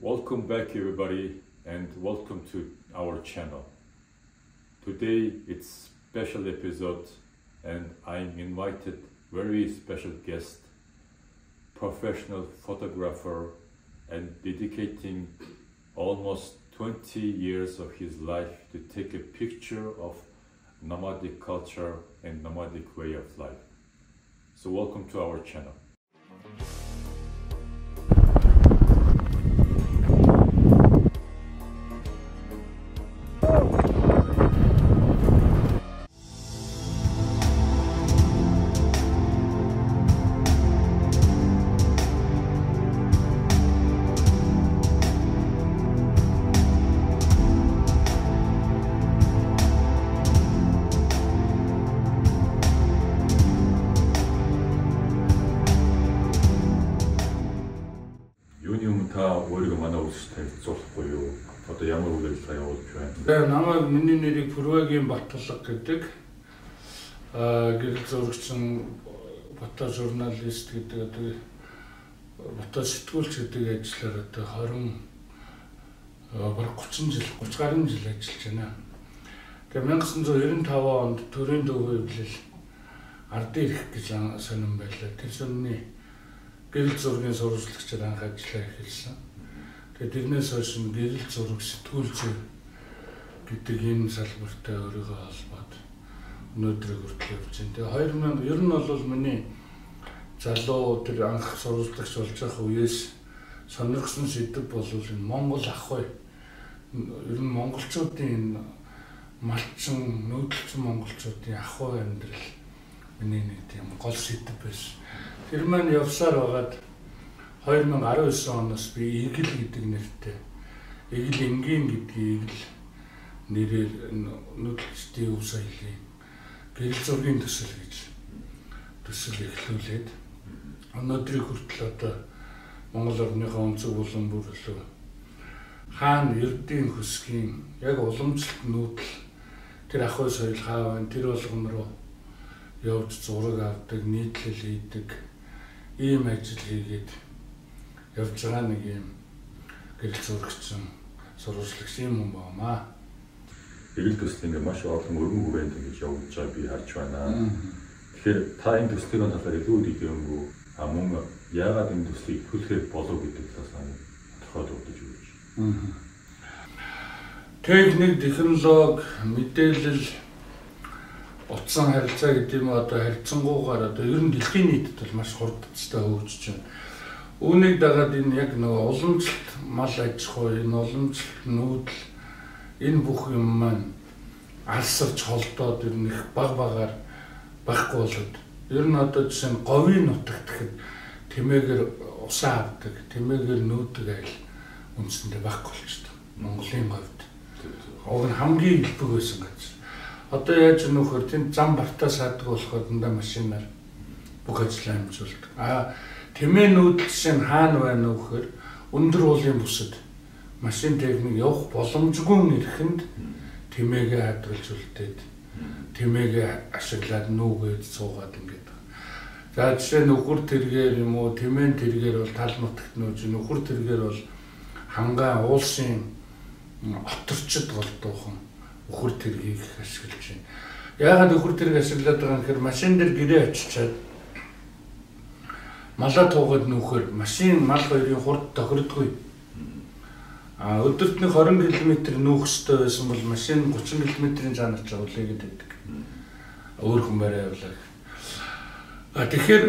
Welcome back everybody and welcome to our channel. Today it's special episode and I'm invited very special guest, professional photographer and dedicating almost 20 years of his life to take a picture of nomadic culture and nomadic way of life. So welcome to our channel. өөрийгөө манай улсад танилцуулахгүй юу? Одоо ямар үйл ажиллагаа явуулж байна? Намайг миний нэрийг Purev-ийн Battulga гэдэг. Гэрэл зурагчин, фото журналист гэдэг, фото сэтгүүлч гэдэг ажлаар одоо 30 жил, 30 гаруй жил ажиллаж байна. Тэгээ 1995 онд төрийн дүүгээ эвлэл ардын ирэх гэж сонирн байлаа. Тэр сонирны гэрэл зургийн сурвалжлагчаар анх ажиллаа эхэлсэн. Тэгээд тэрнээс хойш гэрэл зураг сэтгүүлч гэдэг энэ салбартай өөрийгөө холбоод өнөөдрийг хүртэл явж байна. Тэгээ 2000 ер нь бол миний залуу тэр анх сурвалжлагч болж байх үеэс сонирхсон сэдв бол энэ Монгол ах бай. Ер нь монголчуудын малчин, нүүдэлчин монголчуудын ах бай амьдрал миний нэг тийм гол сэдв байсан. Тэр маань явсаар байгаад 2019 оноос би Игэл гэдэг нэртэй Игэл энгийн гэдгийг нэрээр нүүдэлчдийн өв соёлын гэрэл зургийн төсөл эхлүүлээд өнөөдрийг хүртэл одоо Монгол орныхоо өнцөг булан бүрэлөө хаана ердийн хөсгийн яг уламжлалт нүүдэл тэр ах бай соёл хаа байна, тэр болгон руу явж зураг авдаг, нийтлэл хийдэг ийм ажил хийгээд явж байгаа нэг юм гэрэл зурагчин, сурвалжлагч юм байна. Гэрэл төсөл ингээ маш олон өргөн хүрээнд ингэж явж байгааг би харж байна. Тэгэхээр та энэ төслийг талаар илүү мэдээгүй мөн яагаад энэ төслийг төлөхөд болов гэдэг талаас тодорхойлуулж өгөөч. Техник, технологи, мэдээлэл, утсан харилцаа гэдэг юм одоо харьцангуйгаар одоо ер нь дэлхийн нийтэд бол маш хурдцтай хөгжиж байна. Үүнийг дагаад энэ яг нөгөө уламжлалт мал аж ахуй, энэ уламжлалт нүүдэл энэ бүх юм маань алсарч холдоод ер нь их багаар байхгүй болоод ер нь одоо жишээ нь говийн нутагт гэхэд тэмээгээр усаа авдаг, тэмээгээр нүүдэг айл үндсэндээ байхгүй болчихсон. Монголын говьд. Уг нь хамгийн илбэг байсан гэж. Одоо яаж нөхөр тэнд зам бартаа саадаг болохоор дандаа машинаар бүх ажлаа хэмжүүлдэг. Тэмээ нүүдэлсэн хаана байна вэ гэхээр өндөр уулын бүсэд машин техник явах боломжгүй нэрэхэнд тэмээгээ хадгалж үлдээд тэмээгээ ашиглаад нүүгээд суугаад ингээд. За жишээ нь нөхөр тэргээр юм уу, тэмээн тэргээр бол тал нутагт нүүж, нөхөр тэргээр бол хангаа уулсын оторчид голдуухан өхөр тэргийг ашиглаж байна. Яагаад өхөр тэргийг ашиглаад байгаа юм гэхээр машин дээр гэрээ очичаад малаа туугаад нүүхээр машин мал хоёрын хурд тохирдгүй. Өдөрт нэг 20 км нүүх ёстой байсан бол машин 30 км-ийн цаанаар ч улайгээд байдаг. Өөр хүн барай явлаа. Тэгэхээр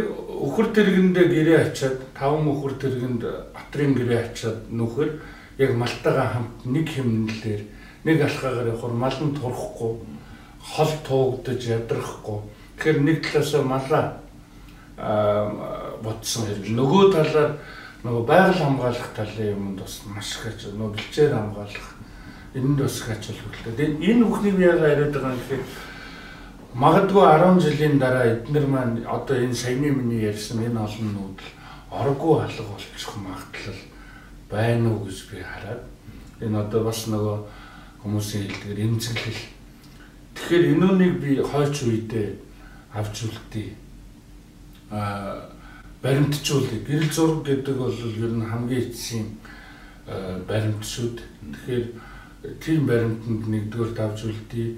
өхөр тэргэндээ гэрээ ачаад 5 өхөр тэргэнд атрын гэрээ ачаад нүүхээр яг малтайгаа хамт нэг хэмнэлээр нэг алхаагаар явахаар мал нь турахгүй, хол туугдаж ядрахгүй. Тэгэхээр нэг талаасаа малаа бодсон хэрэг. Нөгөө талаар нөгөө байгаль хамгаалах талын юмд бас маш их нөгөө бэлчээр хамгаалах энд бас их ач холбогдолтой. Энэ бүхнийг яагаад яриад байгаа юм гэхээр магадгүй 10 жилийн дараа эдгээр маань одоо энэ саяны миний ярьсан энэ олон нүүдэл оргүй алга болчих магадлал байна уу гэж би хараад энэ одоо бас нөгөө хүмүүсийн хэлдгээр эмзэглэл. Тэгэхээр энүүнийг би хойч үедээ авч үлдээ. баримтжуулъя. Гэрэл зураг гэдэг бол ер нь хамгийн эцсийн баримтсууд. Тэгэхээр тийм баримтанд нэгдүгээр давж үлдээ.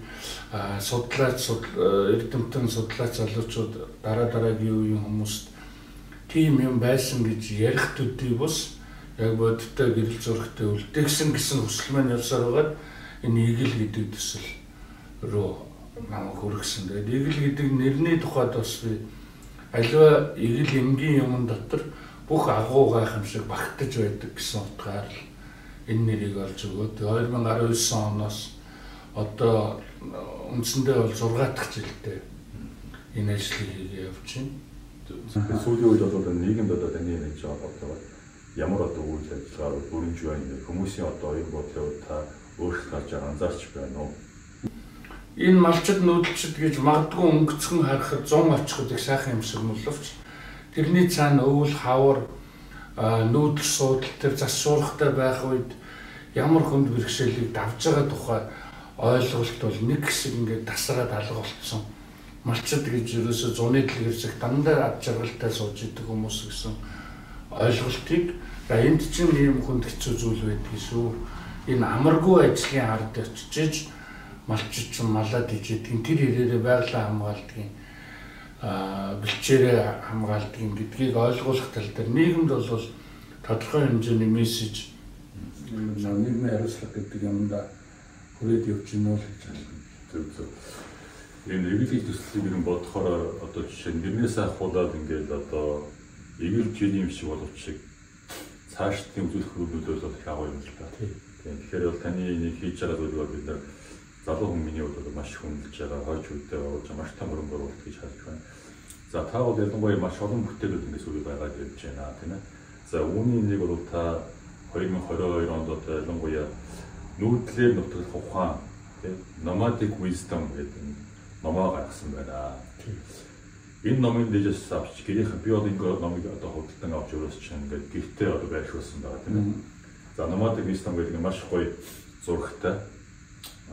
Эрдэмтэн судлаач залуучууд дараагийн үеийн хүмүүст тийм юм байсан гэж ярих төдий бус яг бодиттой гэрэл зургтай үлдэхсэн гэсэн хүсэл маань явсаар байгаа. Энэ игэл гэдэг төсөл рүү намайг хүргэсэн. Тэгээд игэл гэдэг нэрний тухайд бас би аливаа игэл энгийн юм дотор бүх агуу гайхамшиг багтаж байдаг гэсэн утгаар л энэ нэрийг олж өгөөд 2019 оноос одоо үндсэндээ бол 6 дахь жилдээ энэ ажлыг хийгээ явж байна. Сүүлийн үед бол нийгэмд одоо таны нэг жоо бодлоо ямар одоо үйл ажиллагаа бүрэнж байна. Хүмүүсийн одоо оюун бодлыг та өөрсдөө харж анзаарч байна уу? Энэ малчид нүүдэлчид гэж магадгүй өнгөцгөн харахад 100 очиход их сайхан юм шиг мөлөвч. Тэрний цаана өвөл хавар нүүдэл суудал тэр зас шуурхтай байх үед ямар хүнд бэрхшээлийг давж байгаа тухай ойлголт бол нэг хэсэг ингээд тасараад алга болцсон. Малчид гэж ерөөсө зуны дэлгэрсэх дандаа ад жаргалтай сууж идэг хүмүүс гэсэн ойлголтыг энд чинь ийм хүнд хэцүү зүйл байдаг шүү. Энэ амаргүй ажлын ард очиж малчид ч малаад ижидгийн тэр хэрээрээ байгалаа хамгаалдгийн бэлчээрээ хамгаалдгийн гэдгийг ойлгуулах тал дээр нийгэмд бол тодорхой хэмжээний мессеж нийгмийн хариуцлага гэдэг юмда хүрээд явж гинэ л гэж байна. Энэ игэл төслийг юм бодохоор одоо жишээ нь нэрнээс ахуулаад ингээд одоо игэл жилийн шиг боловч цаашдын үзүүлэх хөрөлдөөс бол их агуу юм л та. Тэгэхээр бол таны нэг хийж байгаа зүйлийг бид нар залуу хүмүүний хувьд маш хүндэлж байгаа, хойч үедээ болж маш том хөрөнгө оруулалт гэж харж байна. За та бол ялангуяа маш олон бүтээлүүд ингээд сүүл байгаад явж байна тийм ээ. За үүний нэг бол та 2022 онд одоо ялангуяа нүүдлээр нутгах ухаан тийм nomadic wisdom гэдэг номоо гаргасан байна. Энэ номын дэжээс авч гэрийнхэн би одоо ингээд номыг одоо худалдан авч өрөөс чинь ингээд гэртээ одоо байршуулсан байгаа тийм ээ. За nomadic wisdom гэдэг нь маш гоё зурагтай.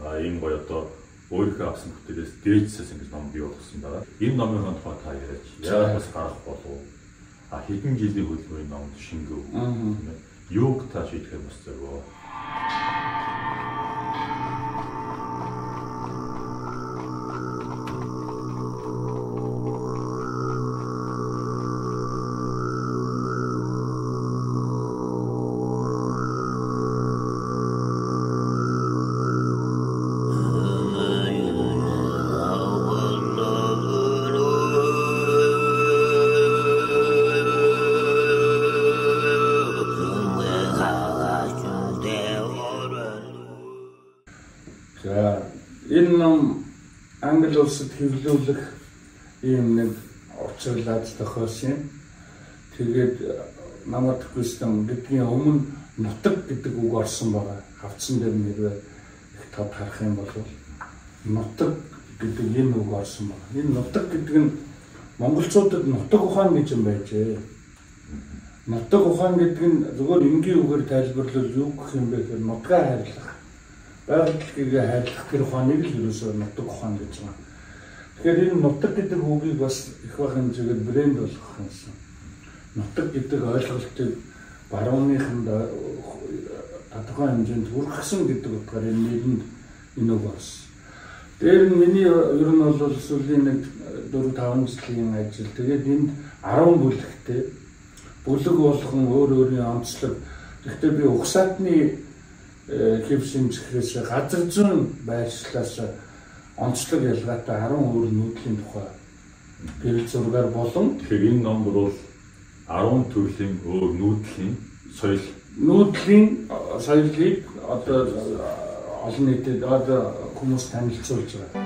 Энэ гоё одоо өөрийнхөө авсан бүтээлээс дээжсээс ингэж ном бий болгосон байгаа. Энэ номын тухай та яриач. Яагаад бас гарах болов? Хэдэн жилийн хөдөлмөрийн номд шингөө. Юуг та шийдэх юм бэ? Энэ ном англи улсад хэвлүүлэх ийм нэг уцаглаад тохиолсон юм. Тэгээд nomadic wisdom гэдгийн өмнө нутаг гэдэг үг орсон байгаа. Хавцсан дээр нэрвээ их тод харах юм бол нутаг гэдэг энэ үг орсон байна. Энэ нутаг гэдэг нь монголчуудад нутаг ухаан гэж юм байжээ. Нутаг ухаан гэдэг нь зөвхөн энгийн үгээр тайлбарлал юу гэх юм бэ гэхээр нутгаа хайрлах. Байгаль хайрлах тэр ухааныг л ерөөсөө нутаг ухаан гэж байна. Тэгэхээр энэ нутаг гэдэг үгийг бас их бах хэмжээгээр брэнд болгох юмсан. Нутаг гэдэг ойлголтыг барууныханд тодорхой хэмжээнд хүргэсэн гэдэг утгаар энэ нэрэнд энэ үг орсон. Дээр нь миний ер нь бол сүүлийн нэг 4-5 жилийн ажил. Тэгээд энд 10 бүлэгтэй бүлэг болгон өөр өөрийн онцлог. Гэхдээ би угсаатны хэв шимжихээс газар зүйн байршлаас онцлог ялгаатай 10 өөр нүүдлийн тухай гэрэл зургаар болон тэгэхээр энэ ном бол 10 төрлийн өөр нүүдлийн соёлыг одоо олон нийтэд одоо хүмүүс танилцуулж байгаа.